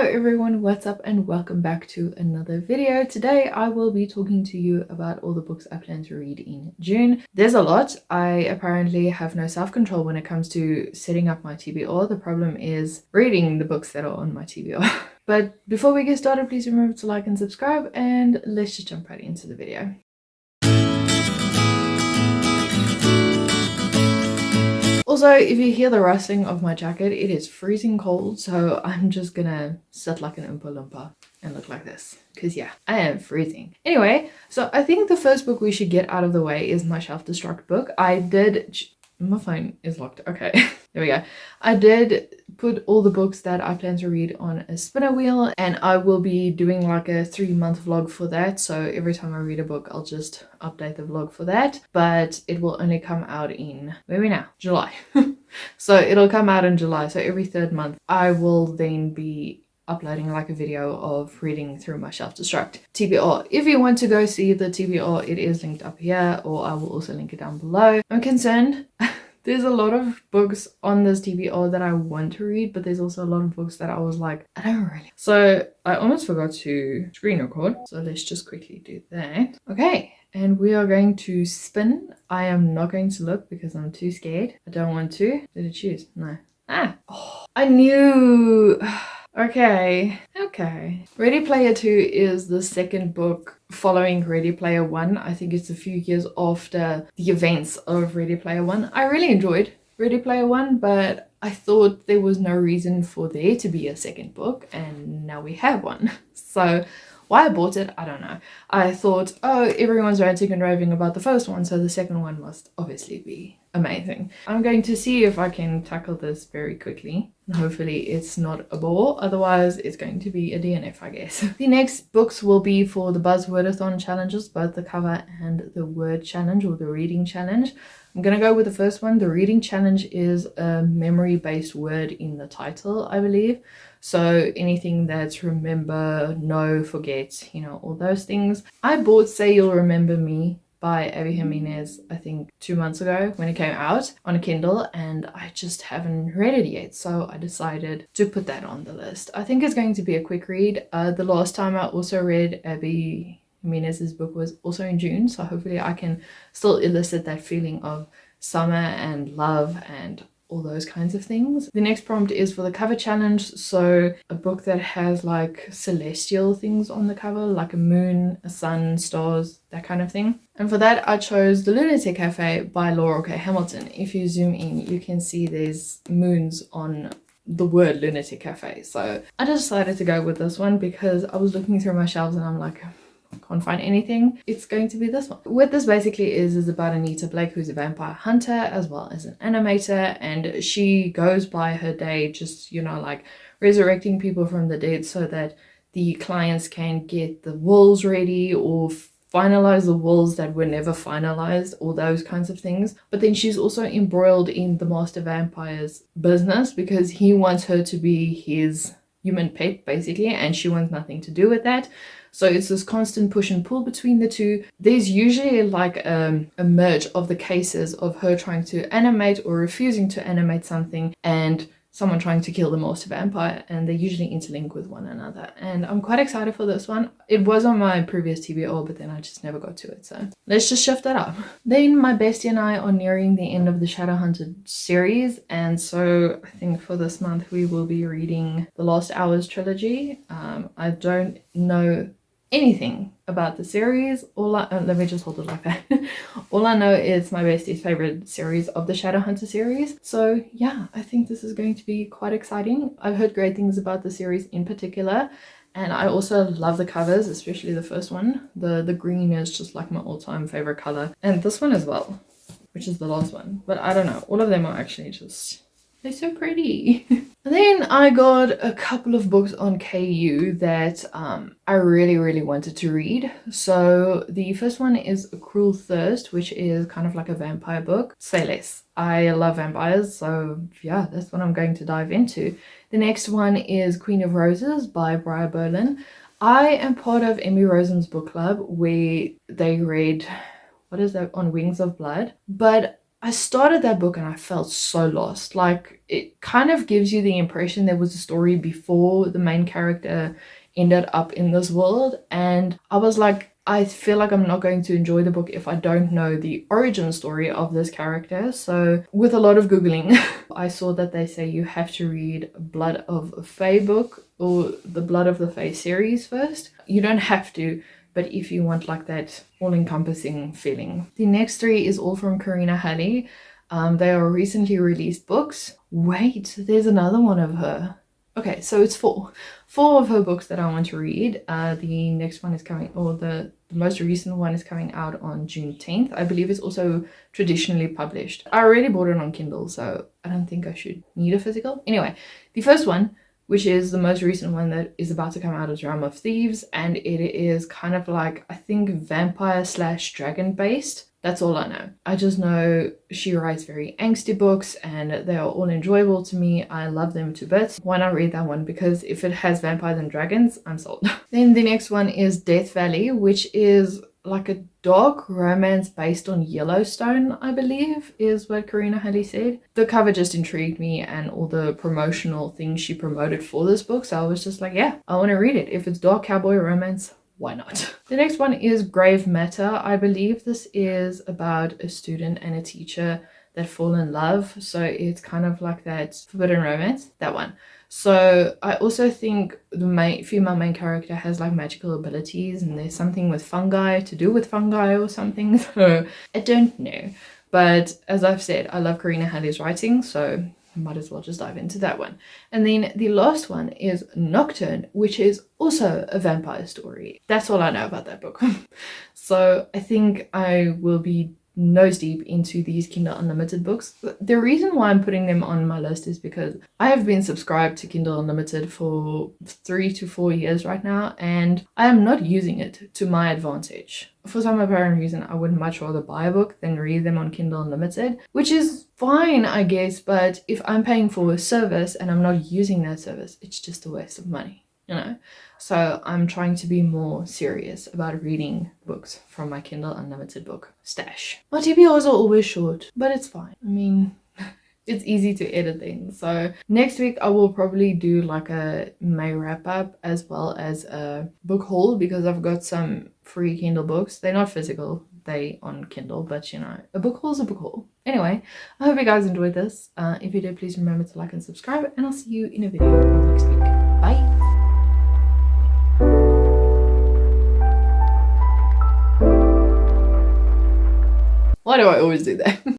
everyone, what's up and welcome back to another video. Today I will be talking to you about all the books I plan to read in June. There's a lot. I apparently have no self-control when it comes to setting up my TBR. The problem is reading the books that are on my TBR. But before we get started, please remember to like and subscribe, and let's just jump right into the video. Also, if you hear the rustling of my jacket, it is freezing cold, so I'm just gonna sit like an Oompa Loompa and look like this, because yeah, I am freezing. Anyway, so I think the first book we should get out of the way is my self-destruct book. My phone is locked. Okay, there we go. I did put all the books that I plan to read on a spinner wheel, and I will be doing like a 3-month vlog for that. So every time I read a book, I'll just update the vlog for that. But it will only come out in, where are we now? July. So it'll come out in July. So every 3rd month, I will then be uploading like a video of reading through my self-destruct TBR. If you want to go see the TBR, it is linked up here, or I will also link it down below. I'm concerned. There's a lot of books on this TBR that I want to read, but there's also a lot of books that I was like, I don't really. So I almost forgot to screen record. So let's just quickly do that. Okay. And we are going to spin. I am not going to look because I'm too scared. I don't want to. Did it choose? No. Oh, I knew. Okay. Ready Player 2 is the second book following Ready Player 1. I think it's a few years after the events of Ready Player 1. I really enjoyed Ready Player 1, but I thought there was no reason for there to be a second book, and now we have one. So why I bought it, I don't know. I thought, oh, everyone's ranting and raving about the first one, so the second one must obviously be amazing. I'm going to see if I can tackle this very quickly. Hopefully it's not a bore, otherwise it's going to be a DNF, I guess. The next books will be for the buzzwordathon challenges, both the cover and the word challenge, or the reading challenge. I'm gonna go with the first one. The reading challenge is a memory-based word in the title, I believe. So anything that's remember, know, forget, you know, all those things. I bought Say You'll Remember Me by Abby Jimenez, I think 2 months ago when it came out on a Kindle, and I just haven't read it yet, so I decided to put that on the list. I think it's going to be a quick read. The last time I also read Abby Jimenez's book was also in June, so hopefully I can still elicit that feeling of summer and love and all those kinds of things. The next prompt is for the cover challenge, so a book that has like celestial things on the cover, like a moon, a sun, stars, that kind of thing. And for that I chose The Lunatic Cafe by Laurel K. Hamilton. If you zoom in, you can see there's moons on the word Lunatic Cafe. So I decided to go with this one because I was looking through my shelves and I'm like, can't find anything. It's going to be this one. What this basically is about Anita Blake, who's a vampire hunter as well as an animator, and she goes by her day just, you know, like resurrecting people from the dead so that the clients can get the walls ready or finalize the walls that were never finalized, all those kinds of things. But then she's also embroiled in the master vampire's business because he wants her to be his human pet basically, and she wants nothing to do with that. So it's this constant push and pull between the two. There's usually like a merge of the cases of her trying to animate or refusing to animate something, and someone trying to kill the master vampire, and they usually interlink with one another. And I'm quite excited for this one. It was on my previous TBR, but then I just never got to it, so let's just shift that up. Then my bestie and I are nearing the end of the Shadowhunted series, and so I think for this month we will be reading the Last Hours trilogy. I don't know anything about the series. Let me just hold it like that. All I know is my bestie's favorite series of the Shadowhunter series. So yeah, I think this is going to be quite exciting. I've heard great things about the series in particular, and I also love the covers, especially the first one. The green is just like my all-time favorite color, and this one as well, which is the last one. But I don't know, all of them are actually just, they're so pretty. Then I got a couple of books on KU that I really wanted to read. So the first one is A Cruel Thirst, which is kind of like a vampire book. Say less. I love vampires, so yeah, that's what I'm going to dive into. The next one is Queen of Roses by Briar Berlin. I am part of Emmy Rosen's book club where they read, what is that, On Wings of Blood, but I started that book and I felt so lost. Like, it kind of gives you the impression there was a story before the main character ended up in this world, and I was like, I feel like I'm not going to enjoy the book if I don't know the origin story of this character. So with a lot of googling I saw that they say you have to read Blood of a Fae book or the Blood of the Fae series first. You don't have to, but if you want like that all-encompassing feeling. The next three is all from Karina Halley. They are recently released books. Wait, there's another one of her. Okay, so it's four of her books that I want to read. The next one is coming, or the most recent one is coming out on June 10th. I believe it's also traditionally published. I already bought it on Kindle, so I don't think I should need a physical. Anyway, the first one, which is the most recent one that is about to come out, is Realm of Thieves, and it is kind of like, I think, vampire / dragon based. That's all I know. I just know she writes very angsty books and they are all enjoyable to me. I love them to bits. Why not read that one? Because if it has vampires and dragons, I'm sold. Then the next one is Death Valley, which is like a dark romance based on Yellowstone, I believe, is what Karina Halley said. The cover just intrigued me and all the promotional things she promoted for this book. So I was just like, yeah, I want to read it. If it's dark cowboy romance, why not? The next one is Grave Matter. I believe this is about a student and a teacher that fall in love. So it's kind of like that forbidden romance, that one. So I also think the female main character has like magical abilities, and there's something with fungi to do with fungi or something. So I don't know. But as I've said, I love Karina Halley's writing, so might as well just dive into that one. And then the last one is Nocturne, which is also a vampire story. That's all I know about that book. So I think I will be nose deep into these Kindle Unlimited books. The reason why I'm putting them on my list is because I have been subscribed to Kindle Unlimited for 3 to 4 years right now, and I am not using it to my advantage. For some apparent reason, I would much rather buy a book than read them on Kindle Unlimited, which is fine, I guess, but if I'm paying for a service and I'm not using that service, it's just a waste of money, you know? So I'm trying to be more serious about reading books from my Kindle Unlimited book stash. My TBRs are always short, but it's fine. I mean, it's easy to edit things. So next week I will probably do like a May wrap up as well as a book haul, because I've got some free Kindle books. They're not physical, they on Kindle, but you know, a book haul is a book haul. Anyway, I hope you guys enjoyed this. If you did, please remember to like and subscribe, and I'll see you in a video next week. Bye. Why do I always do that?